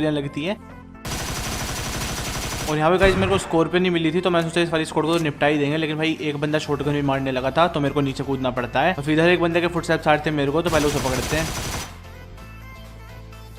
लगती है। और यहाँ पे गाइस मेरे को स्कॉर्पियन नहीं मिली थी, तो मैंने सोचा इस वाली स्क्वाड को तो निपटा ही देंगे, लेकिन भाई एक बंदा शॉटगन भी मारने लगा था, तो मेरे को नीचे कूदना पड़ता है। तो फिर इधर एक बंदे के फुटस्टेप्स आ रहे थे मेरे को, तो पहले उसे पकड़ते हैं।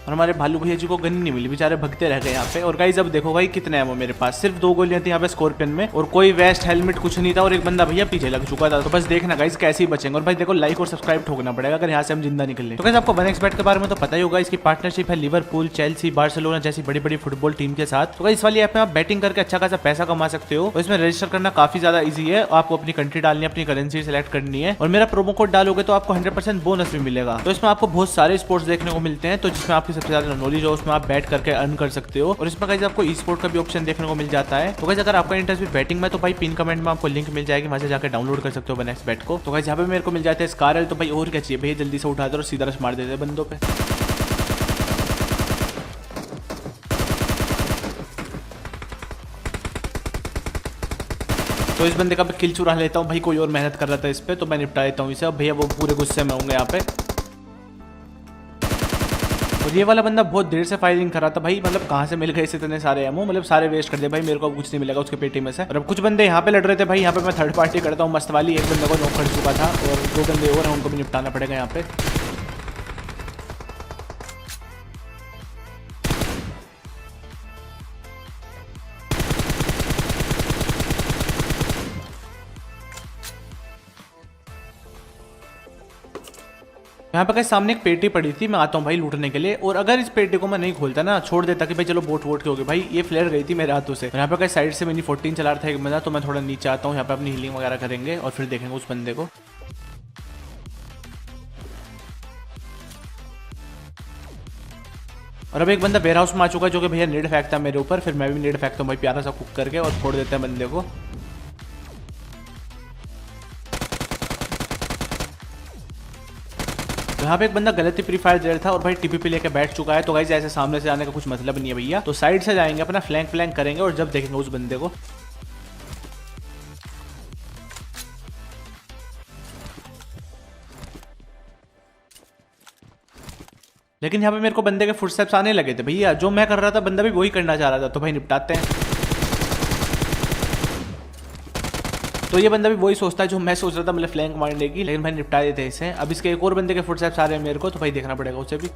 और हमारे भालू भैया जी को गन नहीं मिली, बेचारे भगते रह गए यहाँ पे। और गाइस अब देखो भाई कितने एमो मेरे पास, सिर्फ 2 गोलियां थी यहाँ पे स्कॉर्पियन में, और कोई वेस्ट हेलमेट कुछ नहीं था, और एक बंदा भैया पीछे लग चुका था। तो बस देखना गाइस कैसे ही बचेंगे। और भाई देखो लाइक और सब्सक्राइब ठोकना पड़ेगा अगर यहाँ से हम जिंदा निकले। तो गाइस आपको 1xBet के बारे में तो पता ही होगा, इसकी पार्टनरशिप है लिवरपूल, चेल्सी, बार्सिलोना जैसी बड़ी बड़ी फुटबॉल टीम के साथ। तो गाइस इस वाली ऐप में आप बैटिंग करके अच्छा खासा पैसा कमा सकते हो, और इसमें रजिस्टर करना काफी ज्यादा ईजी है। आपको अपनी कंट्री डालनी है, अपनी करेंसी सेलेक्ट करनी है, और मेरा प्रोमो कोड डालोगे तो आपको 100% बोनस भी मिलेगा। तो इसमें आपको बहुत सारे स्पोर्ट्स देखने को मिलते हैं, तो जिसमें आपकी सबसे ज्यादा नॉलेज हो उसमें आप बैट करके अर्न कर सकते हो। और इसमें गाइस आपको ई स्पोर्ट का भी ऑप्शन देखने को मिल जाता है। तो गाइस अगर आपका इंटरेस्ट भी बैटिंग में, तो भाई पिन कमेंट में आपको लिंक मिल जाएगी, वहां से जाकर डाउनलोड कर सकते हो 1xBet को। तो गाइस यहाँ पे मेरे को मिल जाते हैं स्कारल, तो भाई और क्या चाहिए भैया, जल्दी से उठा दो और सीधा रश मार देते बंदों पे। तो इस बंदे का भी किल चुरा लेता हूँ भाई, कोई और मेहनत कर रहा था इस पे, तो मैं निपटा देता हूँ इसे। अब भैया वो पूरे गुस्से में होंगे यहाँ पे। और ये वाला बंदा बहुत देर से फायरिंग कर रहा था भाई, मतलब कहाँ से मिल गए इतने सारे एमो, मतलब सारे वेस्ट कर दिए भाई, मेरे को कुछ नहीं मिलेगा उसके पेटी में से। और अब कुछ बंदे यहाँ पे लड़ रहे थे भाई, यहाँ पे मैं थर्ड पार्टी करता हूँ मस्त वाली। एक बंदे को नॉक कर चुका था, और 2 बंदे और हैं, उनको भी निपटाना पड़ेगा यहाँ पे। यहाँ पे कहीं सामने एक पेटी पड़ी थी, मैं आता हूँ भाई लूटने के लिए। और अगर इस पेटी को मैं नहीं खोलता ना, छोड़ देता कि भाई चलो बोट वोट के हो गए, भाई ये फ्लेयर गई थी मेरे हाथों से। यहाँ पे कहीं साइड से मिनी 14 चला रहा था एक बंदा, तो मैं थोड़ा नीचे आता हूँ, यहाँ पे अपनी हीलिंग वगैरह करेंगे और फिर देखेंगे उस बंदे को। और अब एक बंदा वेयर हाउस में आ चुका है, जो कि भैया नेड फेंकता मेरे ऊपर, फिर मैं भी नेड फेंकता हूँ भाई प्यारा सा कुक करके, और छोड़ देते हैं बंदे को। तो यहाँ पे एक बंदा गलती प्री फायर दे रहा था, और भाई टीपीपी लेके बैठ चुका है। तो गाइस ऐसे सामने से आने का कुछ मतलब नहीं है भैया, तो साइड से जाएंगे, अपना फ्लैंक करेंगे, और जब देखेंगे उस बंदे को। लेकिन यहाँ पे मेरे को बंदे के फुटस्टेप्स आने लगे थे भैया, जो मैं कर रहा था बंदा भी वही करना चाह रहा था, तो भाई निपटाते हैं। तो ये बंदा भी वही सोचता है जो मैं सोच रहा था, मतलब फ्लैंक मारने की, लेकिन भाई निपटा देते हैं इसे। अब इसके एक और बंदे के फुटस्टेप्स आ रहे हैं मेरे को, तो भाई देखना पड़ेगा उसे भी।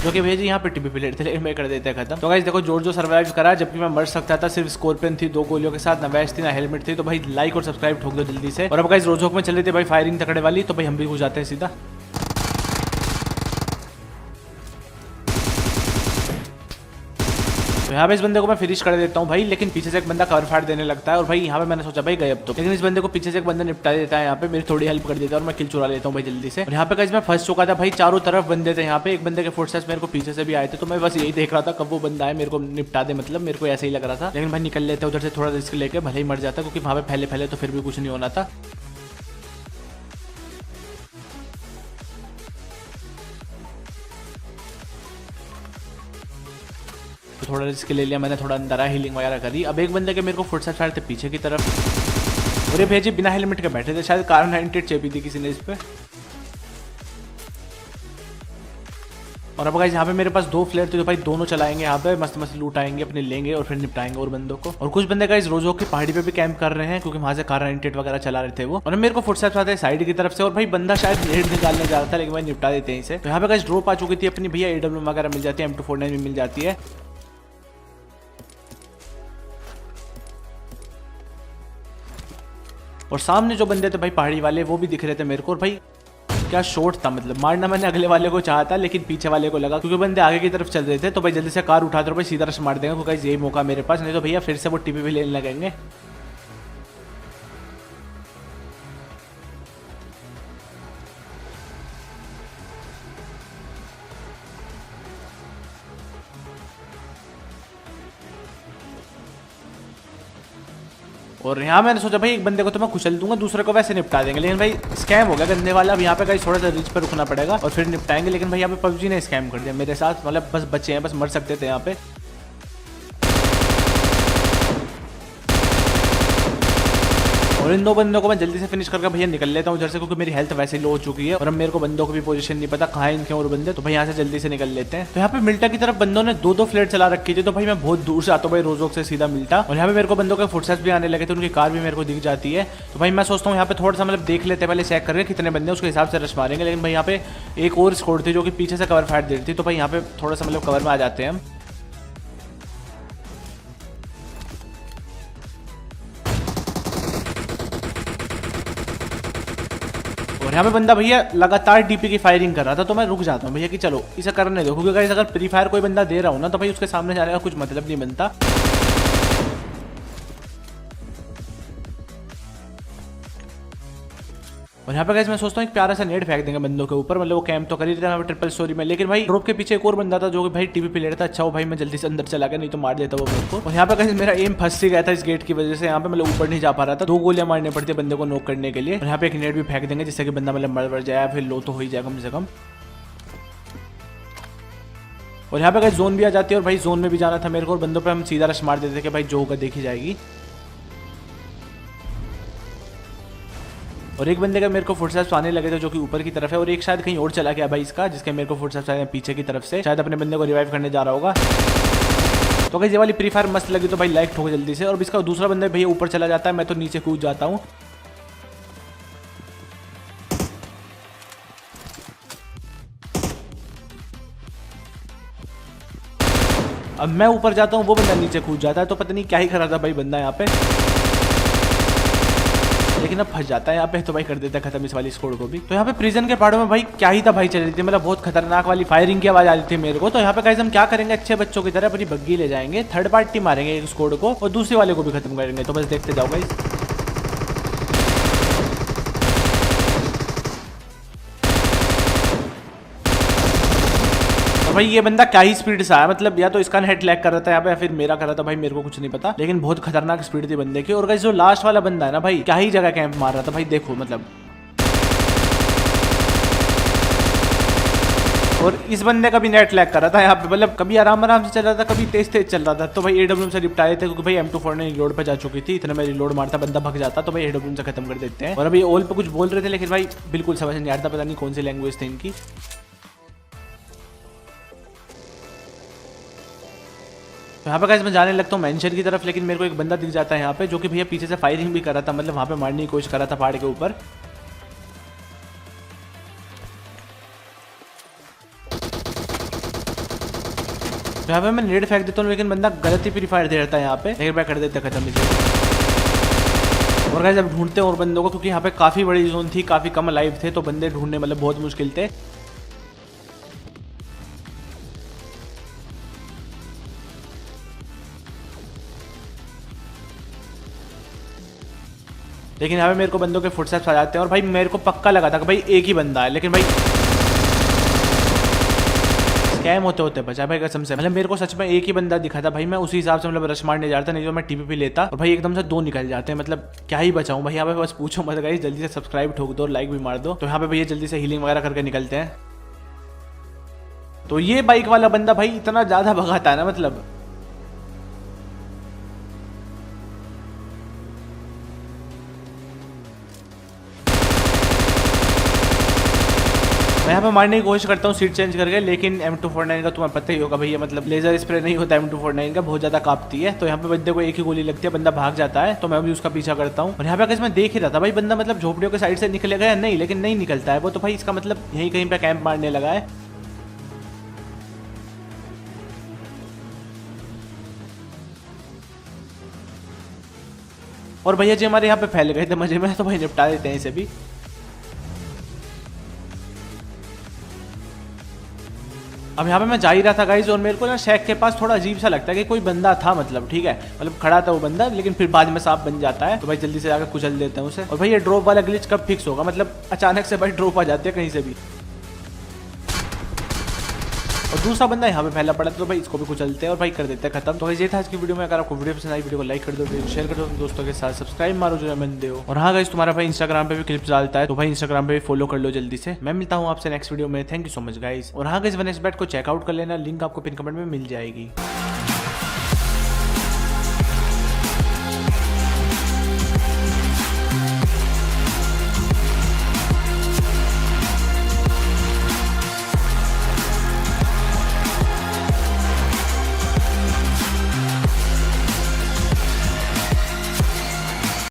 जो कि भैया जी यहाँ पे टीपी प्लेट थे, लेकिन मैं कर देते हैं खत्म। तो गाइस देखो जो सर्वाइव करा, जबकि मैं मर सकता था, सिर्फ स्कॉर्पियन थी 2 गोलियों के साथ, ना वेस्ट थी ना हेलमेट थी। तो भाई लाइक और सब्सक्राइब ठोक दो जल्दी से। और अब गाइस रोजोक में चल रहे थे भाई फायरिंग तकड़े वाली, तो भाई हम भी हो जाते हैं सीधा। तो यहाँ पे इस बंदे को मैं फिनिश कर देता हूँ भाई, लेकिन पीछे से एक बंदा कवर फायर देने लगता है, और भाई यहाँ पे मैंने सोचा भाई गए अब तो, लेकिन इस बंदे को पीछे से एक बंदा निपटा देता है, यहाँ पे मेरी थोड़ी हेल्प कर देता है, और मैं किल चुरा लेता हूँ भाई जल्दी से। और यहाँ पे गाइस मैं फंस चुका था भाई, चारों तरफ बंदे थे यहाँ पे, एक बंदे के फुटस्टेप्स मेरे को पीछे से भी आए थे, तो मैं बस यही देख रहा था कब वो बंदा है मेरे को निपटा दे, मतलब मेरे को ऐसा ही लग रहा था। लेकिन भाई निकल लेते उधर से, थोड़ा रिस्क लेके, भले ही मर जाता, क्योंकि वहाँ पे पहले तो फिर भी कुछ नहीं होना था। तो थोड़ा रिस्क ले लिया मैंने, थोड़ा अंदर हीलिंग वगैरह करी। अब एक बंदे के मेरे को फुटस्टेप्स आ रहे थे पीछे की तरफ, और ये भेजी बिना हेलमेट के बैठे थे, शायद कार 98 चेपी थी किसी ने इस पे। और अब गाइस यहाँ पे मेरे पास 2 फ्लेयर थे, तो भाई दोनों चलाएंगे यहाँ पे, मस्त मस्त लूट आएंगे अपने, लेंगे और फिर निपटाएंगे और बंदों को। और कुछ बंदे गाइस रोजोक की पहाड़ी पे भी कैंप कर रहे हैं, क्योंकि वहां से कार 98 वगैरह चला रहे थे वो। और मेरे को फुटस्टेप्स आते हैं साइड की तरफ से, और भाई बंदा शायद नेड निकालने जा रहा था, लेकिन भाई निपटा देते हैं इसे। तो यहाँ पे गाइस ड्रॉप आ चुकी थी अपनी भैया, AWM वगैरह मिल जाती है, M249 भी मिल जाती है। और सामने जो बंदे थे भाई पहाड़ी वाले, वो भी दिख रहे थे मेरे को। और भाई क्या शॉट था, मतलब मारना मैंने अगले वाले को चाहा था, लेकिन पीछे वाले को लगा, क्योंकि बंदे आगे की तरफ चल रहे थे। तो भाई जल्दी से कार उठा दो भाई, सीधा रश मार देंगे, क्योंकि यही मौका मेरे पास, नहीं तो भैया फिर से वो टीपी भी लेने लगेंगे। और यहाँ मैंने सोचा भाई एक बंदे को तो मैं कुचल दूंगा, दूसरे को वैसे निपटा देंगे, लेकिन भाई स्कैम हो गया गंदे वाला। अब यहाँ पे गाइस थोड़ा सा रिच पे रुकना पड़ेगा और फिर निपटाएंगे। लेकिन भाई यहाँ पे PUBG ने स्कैम कर दिया मेरे साथ, मतलब बस बच्चे हैं, बस मर सकते थे यहाँ पे। और इन 2 बंदों को मैं जल्दी से फिनिश करके भैया निकल लेता हूँ उधर से, क्योंकि मेरी हेल्थ वैसे लो हो चुकी है और अब मेरे को बंदों को भी पोजीशन नहीं पता कहाँ इनके और बंदे। तो भाई यहाँ से जल्दी से निकल लेते हैं। तो यहाँ पे मिल्टा की तरफ बंदों ने 2-2 फ्लेट चला रखी थी, तो भाई मैं बहुत दूर से आता हूँ भाई रोजोक से सीधा मिल्टा। और यहाँ पे मेरे को बंदों के फुटस्टेप्स भी आने लगे थे, उनकी कार भी मेरे को दिख जाती है। तो भाई मैं सोचता हूँ यहाँ पे थोड़ा सा मतलब देख लेते हैं पहले, चेक करके कितने बंदे उसके हिसाब से रश मारेंगे। लेकिन भाई यहाँ पे एक और स्क्वाड थी जो कि पीछे से कवर फायर दे रही थी, तो भाई यहाँ पे थोड़ा सा मतलब कवर में आ जाते हैं हम। और यहाँ पे बंदा भैया लगातार डीपी की फायरिंग कर रहा था, तो मैं रुक जाता हूँ भैया कि चलो इसे करने दो, क्योंकि गाइस अगर प्री फायर कोई बंदा दे रहा हूँ ना तो भाई उसके सामने जाने का कुछ मतलब नहीं बनता। और यहाँ पे गाइस मैं सोचता हूँ एक प्यारा सा नेट फेंक देंगे बंदों के ऊपर, मतलब वो कैंप तो कर ही रहा है ट्रिपल स्टोरी में। लेकिन भाई ड्रॉप के पीछे एक और बंदा था जो कि भाई टीवी पे ले रहा था। अच्छा वो भाई मैं जल्दी से अंदर चला गया, नहीं तो मार देता वो मेरे को। और यहाँ पे गाइस मेरा एम फंस ही गया था इस गेट की वजह से, यहाँ पे मतलब ऊपर नहीं जा पा रहा था। 2 गोलियां मारनी पड़ती है बंदे को नॉक करने के लिए। और यहाँ पे एक नेट भी फेंक देंगे जिससे कि बंदा मतलब मर जाए, फिर लो तो हो ही जाए कम से कम। और यहाँ पे गाइस जोन भी आ जाती है, और भाई जोन में भी जाना था मेरे को, और बंदों पे हम सीधा रश मार देते कि भाई जो होगा देखी जाएगी। और एक बंदे का मेरे को फुटस्टेप्स आने लगे थे जो कि ऊपर की तरफ है, और एक शायद कहीं और चला गया भाई इसका, जिसके मेरे को फुटस्टेप्स आए पीछे की तरफ से, शायद अपने बंदे को रिवाइव करने जा रहा होगा। तो गाइस ये वाली प्री फायर मस्त लगी तो भाई लाइक ठोको जल्दी से। और इसका दूसरा बंदा भैया ऊपर चला जाता है, मैं तो नीचे कूद जाता हूँ। अब मैं ऊपर जाता हूँ, वो बंदा नीचे कूद जाता है, तो पता नहीं क्या ही कर रहा था भाई बंदा यहाँ पे, लेकिन अब फंस जाता है यहाँ पे। तो भाई कर देता है खत्म इस वाली स्क्वाड को भी। तो यहाँ पे प्रिजन के पहाड़ों में भाई क्या ही था भाई चल रही थी, मतलब बहुत खतरनाक वाली फायरिंग की आवाज आ रही थी मेरे को। तो यहाँ पे गाइस हम क्या करेंगे, अच्छे बच्चों की तरह अपनी बग्गी ले जाएंगे, थर्ड पार्टी मारेंगे एक स्क्वाड को और दूसरे वाले को भी खत्म करेंगे। तो बस देखते जाओ गाइस। भाई ये बंदा क्या ही स्पीड से आया, मतलब या तो इसका नेट लैग कर रहा था यहाँ पे या फिर मेरा कर रहा था भाई, मेरे को कुछ नहीं पता। लेकिन बहुत खतरनाक स्पीड थी बंदे की। और गाइस जो लास्ट वाला बंदा है ना भाई, क्या ही जगह कैंप मार रहा था भाई, देखो मतलब। और इस बंदे का भी नेट लैग कर रहा था यहाँ पे, मतलब कभी आराम आराम से चल रहा था, कभी तेज तेज चल रहा था। तो भाई AWM से निपटाए थे, क्योंकि भाई M24 ने रिलोड पे जा चुकी थी, इतना में रिलोड मारता बंदा भग जाता, तो भाई AWM से खत्म कर देते हैं। और अभी ऑल पे कुछ बोल रहे थे, लेकिन भाई बिल्कुल समझ नहीं आता, पता नहीं कौन सी लैंग्वेज थी इनकी। तो यहाँ पे गाइस मैं जाने लगता हूँ मेंशन की तरफ, लेकिन मेरे को एक बंदा दिख जाता है यहाँ पे, जो कि भैया पीछे से फायरिंग भी कर रहा था, मतलब वहाँ पे मारने की कोशिश कर रहा था पहाड़ के ऊपर। तो यहाँ पे मैं नेट फेंक देता हूँ, लेकिन बंदा गलत ही प्री फायर दे रहा है यहाँ पे, लेकिन मैं कर देता खत्म इसे। और गाइस अब ढूंढते हैं और बंदों को, क्योंकि यहाँ पे काफी बड़ी जोन थी, काफी कम लाइव थे, तो बंदे ढूंढने मतलब बहुत मुश्किल थे। लेकिन यहाँ पे मेरे को बंदों के फुटस्टेप्स आ जाते हैं, और भाई मेरे को पक्का लगा था कि भाई एक ही बंदा है, लेकिन भाई स्कैम होते होते बचा भाई कसम से। मतलब मेरे को सच में एक ही बंदा दिखा था भाई, मैं उसी हिसाब से मतलब रश मारने जा रहा था, नहीं तो मैं TPP लेता। और भाई एकदम से 2 निकल जाते हैं, मतलब क्या ही बचाऊं भाई यहाँ पे। बस पूछो मत गाइस, जल्दी से सब्सक्राइब ठोक दो और लाइक भी मार दो। तो यहाँ पे भैया जल्दी से हीलिंग वगैरह करके निकलते हैं। तो ये बाइक वाला बंदा भाई इतना ज्यादा भगाता है ना, मतलब मैं यहाँ पे मारने की कोशिश करता हूँ सीट चेंज करके, लेकिन M249 का तुम्हें पता ही होगा भैया, मतलब लेजर स्प्रे नहीं होता M249 का, बहुत ज्यादा कांपती है। तो यहाँ पे बंदे को एक ही गोली लगती है, बंदा भाग जाता है, तो मैं भी उसका पीछा करता हूँ। और यहाँ पे मैं देख ही रहा था भाई बंदा मतलब झोपड़ियों के साइड से निकलेगा या नहीं, लेकिन नहीं निकलता है वो, तो भाई इसका मतलब यहीं कहीं पे कैंप मारने लगा है। और भैया जी हमारे यहाँ पे फैल गए थे मजे में, तो भाई निपटा देते हैं इसे भी। अब यहाँ पे मैं जा ही रहा था गाइज, और मेरे को ना शेख के पास थोड़ा अजीब सा लगता है कि कोई बंदा था, मतलब ठीक है, मतलब खड़ा था वो बंदा, लेकिन फिर बाद में साफ बन जाता है। तो भाई जल्दी से जाकर कुचल देते हैं उसे। और भाई ये ड्रॉप वाला ग्लिच कब फिक्स होगा, मतलब अचानक से भाई ड्रॉप आ जाती है कहीं से भी। और दूसरा बंदा यहाँ पे फैला पड़ा था, तो भाई इसको भी कुचलते हैं और भाई कर देते हैं खत्म। तो ये था आज की वीडियो में। अगर आपको वीडियो पसंद आई, वीडियो को लाइक कर दो, वीडियो शेयर कर दो दोस्तों के साथ, सब्सक्राइब मारो जो बंदे हो। और हाँ गाइस तुम्हारा भाई इंस्टाग्राम पे भी क्लिप्स डालता है, तो भाई इंस्टाग्राम पे भी फॉलो कर लो जल्दी से। मैं मिलता हूँ आपसे नेक्स्ट वीडियो में। Thank you so much guys. और हाँ गाइस वन एक्स बैट को चेकआउट कर लेना, लिंक आपको पिन कमेंट में मिल जाएगी।